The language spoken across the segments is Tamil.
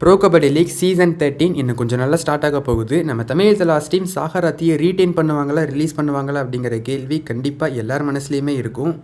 ப்ரோ கபடி லீக் சீசன் 13 இன்னும் கொஞ்சம் நல்லா ஸ்டார்ட் ஆக போகுது. நம்ம தமிழ் தலாஸ் டீம் சாகராத்தியை ரீட்டைன் பண்ணுவாங்களா, ரிலீஸ் பண்ணுவாங்களா அப்படிங்கிற கேள்வி கண்டிப்பாக எல்லார் மனசுலையுமே இருக்கும்.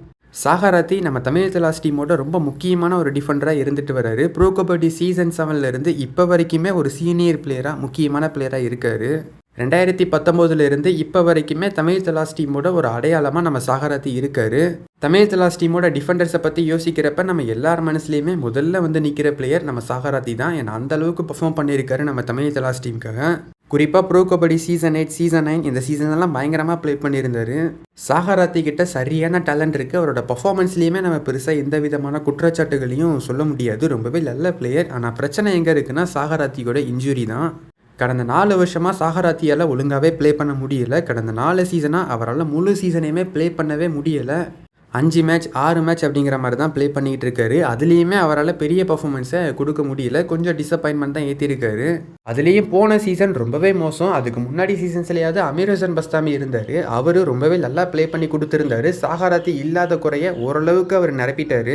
சாகராத்தி நம்ம தமிழ் தலாஸ் டீமோட ரொம்ப முக்கியமான ஒரு டிஃபெண்டராக இருந்துட்டு வர்றாரு. ப்ரோ கபடி சீசன் 7லேருந்து இப்போ வரைக்குமே ஒரு சீனியர் பிளேயராக, முக்கியமான பிளேயராக இருக்கார். 2019 இப்போ வரைக்குமே தமிழ் தலாஸ் டீமோட ஒரு அடையாளமாக நம்ம சாகராத்தி இருக்கார். தமிழ் தலாஸ் டீமோட டிஃபெண்டர்ஸை பற்றி யோசிக்கிறப்ப நம்ம எல்லார் மனசுலையுமே முதல்ல வந்து நிற்கிற பிளேயர் நம்ம சாகராத்தி தான். ஏன்னா அந்த அளவுக்கு பெர்ஃபார்ம் பண்ணியிருக்காரு நம்ம தமிழ் தலாஸ் டீமுக்காக. குறிப்பாக ப்ரோ கபடி சீசன் 8, சீசன் 9 இந்த சீசன்லாம் பயங்கரமாக ப்ளே பண்ணியிருந்தார். சாகராத்தி கிட்ட சரியான டேலண்ட் இருக்குது. அவரோட பர்ஃபார்மன்ஸ்லேயுமே நம்ம பெருசாக எந்த விதமான குற்றச்சாட்டுகளையும் சொல்ல முடியாது. ரொம்பவே நல்ல பிளேயர். ஆனால் பிரச்சனை எங்கே இருக்குன்னா சாகராத்தியோட இன்ஜுரி தான். கடந்த 4 வருஷமாக சாகராத்தியால் ஒழுங்காகவே ப்ளே பண்ண முடியலை. கடந்த 4 சீசனாக அவரால் முழு சீசனையுமே ப்ளே பண்ணவே முடியலை. 5 மேட்ச் 6 மேட்ச் அப்படிங்கிற மாதிரி தான் ப்ளே பண்ணிகிட்டு இருக்காரு. அதுலேயுமே அவரால் பெரிய பர்ஃபார்மன்ஸை கொடுக்க முடியல. கொஞ்சம் டிசப்பாயின்மெண்ட் தான் ஏற்றிருக்காரு. அதுலேயும் போன சீசன் ரொம்பவே மோசம். அதுக்கு முன்னாடி சீசன்ஸ்லையாவது அமீர் ஹசன் பஸ்தாமி இருந்தார். அவர் ரொம்பவே நல்லா ப்ளே பண்ணி கொடுத்துருந்தாரு. சாகராத்தி இல்லாத குறைய ஓரளவுக்கு அவர் நிரப்பிட்டார்.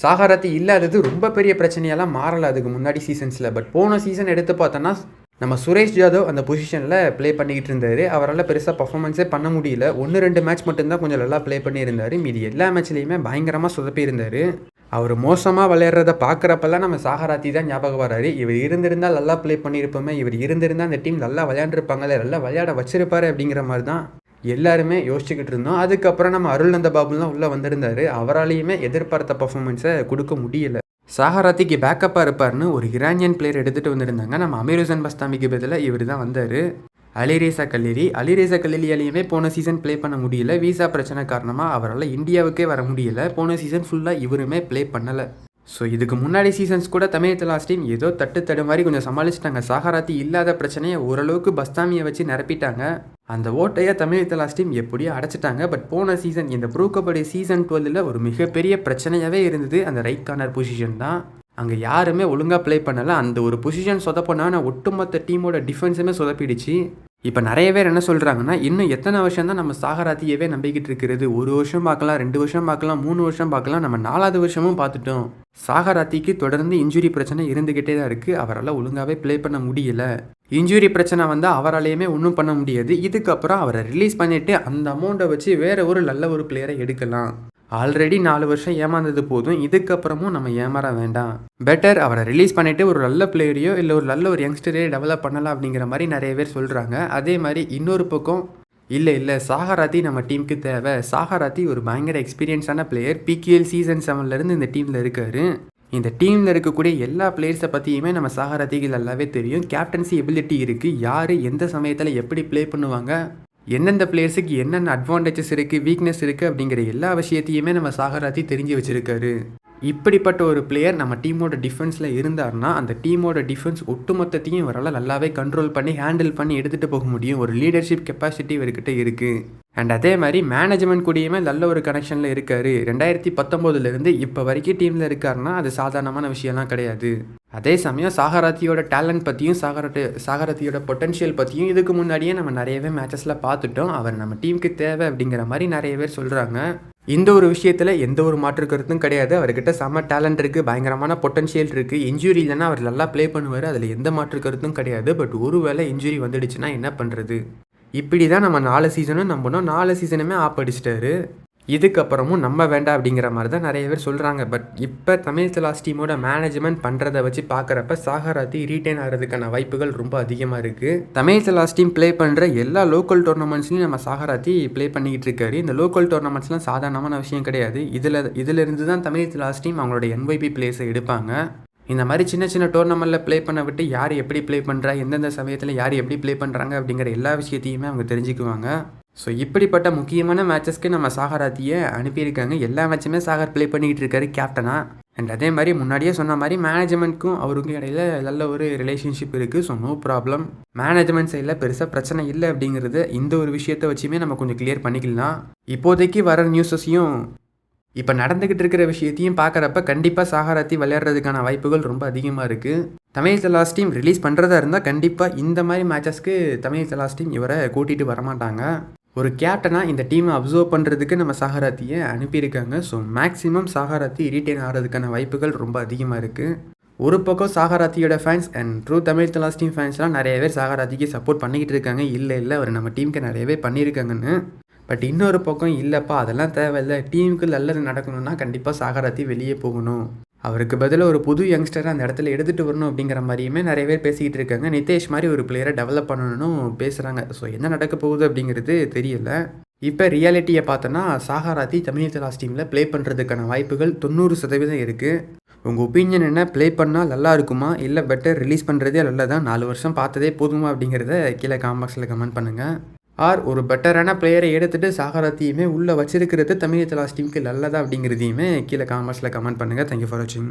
சாகராத்தி இல்லாதது ரொம்ப பெரிய பிரச்சனையெல்லாம் மாறலை அதுக்கு முன்னாடி சீசன்ஸில். பட் போன சீசன் எடுத்து பார்த்தோன்னா நம்ம சுரேஷ் ஜாதவ் அந்த பொசிஷனில் ப்ளே பண்ணிக்கிட்டு இருந்தார். அவரால் பெருசாக பர்ஃபார்மன்ஸே பண்ண முடியல. 1-2 மேட்ச் மட்டும்தான் கொஞ்சம் நல்லா ப்ளே பண்ணியிருந்தார். மீதி எல்லா மேட்ச்லேயுமே பயங்கரமாக சொதப்பியிருந்தார். அவர் மோசமாக விளையாடுறத பார்க்குறப்பெல்லாம் நம்ம சாகராத்தி தான் ஞாபகம் வராரு. இவர் இருந்திருந்தால் நல்லா ப்ளே பண்ணியிருப்போமே, இவர் இருந்திருந்தால் அந்த டீம் நல்லா விளையாண்டுருப்பாங்களே, நல்லா விளையாட வச்சிருப்பாரு அப்படிங்கிற மாதிரி தான் எல்லாருமே யோசிச்சுக்கிட்டு இருந்தோம். அதுக்கப்புறம் நம்ம அருள்நந்த பாபுலாம் உள்ளே வந்திருந்தார். அவராலையுமே எதிர்பார்த்த பர்ஃபார்மன்ஸை கொடுக்க முடியல. சாகராத்திக்கு பேக்கப்பாக இருப்பார்னு ஒரு ஈரானியன் பிளேயர் எடுத்துகிட்டு வந்திருந்தாங்க. நம்ம அமீர் ஹுசைன் பஸ்தாமிக்கு பதிலாக இவர் தான் வந்தார். அலிரேசா கல்லியாலையுமே போன சீசன் ப்ளே பண்ண முடியல. வீசா பிரச்சனை காரணமாக அவரால் இந்தியாவுக்கே வர முடியல. போன சீசன் ஃபுல்லாக இவருமே ப்ளே பண்ணலை. ஸோ இதுக்கு முன்னாடி சீசன்ஸ் கூட தமிழ் தலாஸ் டீம் ஏதோ தட்டு மாதிரி கொஞ்சம் சமாளிச்சிட்டாங்க. சாகராத்தி இல்லாத பிரச்சனையை ஓரளவுக்கு பஸ்தாமியை வச்சு நிரப்பிட்டாங்க. அந்த ஓட்டையை தமிழ் தலாஸ் டீம் எப்படியோ அடைச்சிட்டாங்க. பட் போன சீசன் இந்த ப்ரோ கபடி சீசன் 12 ஒரு மிகப்பெரிய பிரச்சனையாகவே இருந்தது. அந்த ரைட் கார்னர் பொசிஷன் தான். அங்கே யாருமே ஒழுங்காக ப்ளே பண்ணலை. அந்த ஒரு பொசிஷன் சொதப்போனா ஒட்டுமொத்த டீமோட டிஃபென்ஸுமே சொதப்பிடுச்சு. இப்போ நிறைய பேர் என்ன சொல்கிறாங்கன்னா, இன்னும் எத்தனை வருஷம் தான் நம்ம சாகராத்தியவே நம்பிக்கிட்டு இருக்கிறது? 1 வருஷம் பார்க்கலாம், 2 வருஷம் பார்க்கலாம், 3 வருஷம் பார்க்கலாம், நம்ம 4வது வருஷமும் பார்த்துட்டோம். சாகராத்திக்கு தொடர்ந்து இன்ஜுரி பிரச்சனை இருந்துக்கிட்டே தான் இருக்குது. அவரால் ஒழுங்காகவே ப்ளே பண்ண முடியல. இன்ஜுரி பிரச்சனை வந்தால் அவராலையுமே ஒன்றும் பண்ண முடியாது. இதுக்கப்புறம் அவரை ரிலீஸ் பண்ணிவிட்டு அந்த அமௌண்ட்டை வச்சு வேறு ஒரு நல்ல ஒரு பிளேயரை எடுக்கலாம். ஆல்ரெடி 4 வருஷம் ஏமாந்தது போதும். இதுக்கப்புறமும் நம்ம ஏமாற வேண்டாம். பெட்டர் அவரை ரிலீஸ் பண்ணிவிட்டு ஒரு நல்ல பிளேயரையோ இல்லை ஒரு நல்ல ஒரு யங்ஸ்டரையோ டெவலப் பண்ணலாம் அப்படிங்கிற மாதிரி நிறைய பேர் சொல்கிறாங்க. அதே மாதிரி இன்னொரு பக்கம் இல்லை சாகராத்தி நம்ம டீமுக்கு தேவை. சாகராத்தி ஒரு பயங்கர எக்ஸ்பீரியன்ஸான பிளேயர். PKL சீசன் 7லேருந்து இந்த டீமில் இருக்கார். இந்த டீமில் இருக்கக்கூடிய எல்லா பிளேயர்ஸை பற்றியுமே நம்ம சாகராத்திக்கு நல்லாவே தெரியும். கேப்டன்சி எபிலிட்டி இருக்குது. யார் எந்த சமயத்தில் எப்படி ப்ளே பண்ணுவாங்க, எந்தெந்த பிளேயர்ஸுக்கு என்னென்ன அட்வான்டேஜஸ் இருக்குது, வீக்னஸ் இருக்குது அப்படிங்கிற எல்லா விஷயத்தையுமே நம்ம சாகராத்தி தெரிஞ்சு வச்சுருக்காரு. இப்படிப்பட்ட ஒரு பிளேயர் நம்ம டீமோட டிஃபென்ஸில் இருந்தார்னா அந்த டீமோட டிஃபென்ஸ் ஒட்டுமொத்தத்தையும் இவரால் நல்லாவே கண்ட்ரோல் பண்ணி ஹேண்டில் பண்ணி எடுத்துகிட்டு போக முடியும். ஒரு லீடர்ஷிப் கெப்பாசிட்டி இவர்கிட்ட இருக்குது. அண்ட் அதே மாதிரி மேனேஜ்மெண்ட் கூடயுமே நல்ல ஒரு கனெக்ஷனில் இருக்கார். 2019 இப்போ வரைக்கும் டீமில் இருக்காருன்னா அது சாதாரணமான விஷயம்லாம் கிடையாது. அதே சமயம் சாகராத்தியோட டேலண்ட் பற்றியும் சாகராத்தியோட பொட்டன்ஷியல் பற்றியும் இதுக்கு முன்னாடியே நம்ம நிறையவே மேட்சஸில் பார்த்துட்டோம். அவர் நம்ம டீமுக்கு தேவை அப்படிங்கிற மாதிரி நிறைய பேர் சொல்கிறாங்க. இந்த ஒரு விஷயத்தில் எந்த ஒரு மாற்று கருத்தும் கிடையாது. அவர்கிட்ட செம்ம டேலண்ட் இருக்குது, பயங்கரமான பொட்டன்ஷியல் இருக்குது. இன்ஜுரி இல்லைன்னா அவர் நல்லா ப்ளே பண்ணுவார். அதில் எந்த மாற்று கருத்தும் கிடையாது. பட் ஒருவேளை இன்ஜுரி வந்துடுச்சுன்னா என்ன பண்ணுறது? இப்படி தான் நம்ம 4 சீசனும் நம்பணும். 4 சீசனுமே ஆப்படிச்சிட்டாரு. இதுக்கப்புறமும் நம்ம வேண்டாம் அப்படிங்கிற மாதிரி தான் நிறைய பேர் சொல்கிறாங்க. பட் இப்போ தமிழ் தலாஸ் டீமோட மேனேஜ்மெண்ட் பண்ணுறதை வச்சு பார்க்குறப்ப சாகராத்தி ரீட்டைன் ஆகிறதுக்கான வாய்ப்புகள் ரொம்ப அதிகமாக இருக்குது. தமிழ் தலாஸ் டீம் ப்ளே பண்ணுற எல்லா லோக்கல் டோர்னமெண்ட்ஸ்லையும் நம்ம சாகராத்தி ப்ளே பண்ணிக்கிட்டு இருக்காரு. இந்த லோக்கல் டோர்னமெண்ட்ஸ்லாம் சாதாரணமான விஷயம் கிடையாது. இதிலிருந்து தான் தமிழ் தலாஸ் டீம் அவங்களோட NYP பிளேஸை எடுப்பாங்க. இந்த மாதிரி சின்ன சின்ன டோர்னமெண்ட்டில் ப்ளே பண்ண விட்டு யார் எப்படி ப்ளே பண்ணுறா, எந்தெந்த சமயத்தில் யார் எப்படி ப்ளே பண்ணுறாங்க அப்படிங்கிற எல்லா விஷயத்தையுமே அவங்க தெரிஞ்சுக்குவாங்க. ஸோ இப்படிப்பட்ட முக்கியமான மேட்சஸ்க்கு நம்ம சாகராத்தியை அனுப்பியிருக்காங்க. எல்லா மேட்சுமே சாகர் ப்ளே பண்ணிக்கிட்டு இருக்காரு கேப்டனாக. அண்ட் அதே மாதிரி முன்னாடியே சொன்ன மாதிரி மேனேஜ்மெண்ட்க்கும் அவருக்கும் இடையில நல்ல ஒரு ரிலேஷன்ஷிப் இருக்குது. So no problem. மேனேஜ்மெண்ட் சைடில் பெருசாக பிரச்சனை இல்லை அப்படிங்கிறது இந்த ஒரு விஷயத்தை வச்சுமே நம்ம கொஞ்சம் கிளியர் பண்ணிக்கலாம். இப்போதைக்கு வர நியூஸஸையும் இப்போ நடந்துக்கிட்டு இருக்கிற விஷயத்தையும் பார்க்குறப்ப கண்டிப்பாக சாகராத்தி விளையாடுறதுக்கான வாய்ப்புகள் ரொம்ப அதிகமாக இருக்குது. தமிழ் தலாஸ் டீம் ரிலீஸ் பண்ணுறதா இருந்தால் கண்டிப்பாக இந்த மாதிரி மேட்சஸ்க்கு தமிழ் தலாஸ் டீம் இவரை கூட்டிகிட்டு வரமாட்டாங்க. ஒரு கேப்டனாக இந்த டீமை அப்சர்வ் பண்ணுறதுக்கு நம்ம சாகராத்தியை அனுப்பியிருக்காங்க. ஸோ மேக்ஸிமம் சாகராத்தி ரீட்டைன் ஆகிறதுக்கான வாய்ப்புகள் ரொம்ப அதிகமாக இருக்குது. ஒரு பக்கம் சாகராத்தியோட fans and true Tamil Thalas team ஃபேன்ஸ்லாம் நிறைய பேர் சாகராத்திக்கு சப்போர்ட் பண்ணிக்கிட்டு இருக்காங்க. இல்லை அவர் நம்ம டீமுக்கு நிறையவே பண்ணியிருக்காங்கன்னு. பட் இன்னொரு பக்கம் இல்லைப்பா அதெல்லாம் தேவையில்லை, டீமுக்கு நல்லது நடக்கணும்னா கண்டிப்பாக சாகராத்தி வெளியே போகணும், அவருக்கு பதிலாக ஒரு புது யங்ஸ்டரை அந்த இடத்துல எடுத்துகிட்டு வரணும் அப்படிங்கிற மாதிரியுமே நிறைய பேர் பேசிக்கிட்டு இருக்காங்க. நிதேஷ் மாதிரி ஒரு பிளேயரை டெவலப் பண்ணணும்னு பேசுகிறாங்க. ஸோ என்ன நடக்க போகுது அப்படிங்கிறது தெரியல. இப்போ ரியாலிட்டியை பார்த்தோன்னா சாகராத்தி தமிழ் தலாஸ் டீமில் ப்ளே பண்ணுறதுக்கான வாய்ப்புகள் 90% இருக்குது. உங்கள் ஒப்பீனியன் என்ன? ப்ளே பண்ணால் நல்லா இருக்குமா, இல்லை பெட்டர் ரிலீஸ் பண்ணுறதே நல்லதான், 4 வருஷம் பார்த்ததே போதுமா அப்படிங்கிறத கீழே காம்பாக்ஸில் கமெண்ட் பண்ணுங்கள். ஆர் ஒரு பெட்டரான பிளேயரை எடுத்துகிட்டு சாகராத்தியுமே உள்ளே வச்சிருக்கிறது தமிழ் தலாஸ் டீமுக்கு நல்லதா அப்படிங்கிறதையுமே கீழே காமெண்ட்ஸில் கமெண்ட் பண்ணுங்கள். தேங்க்யூ ஃபார் வாட்சிங்.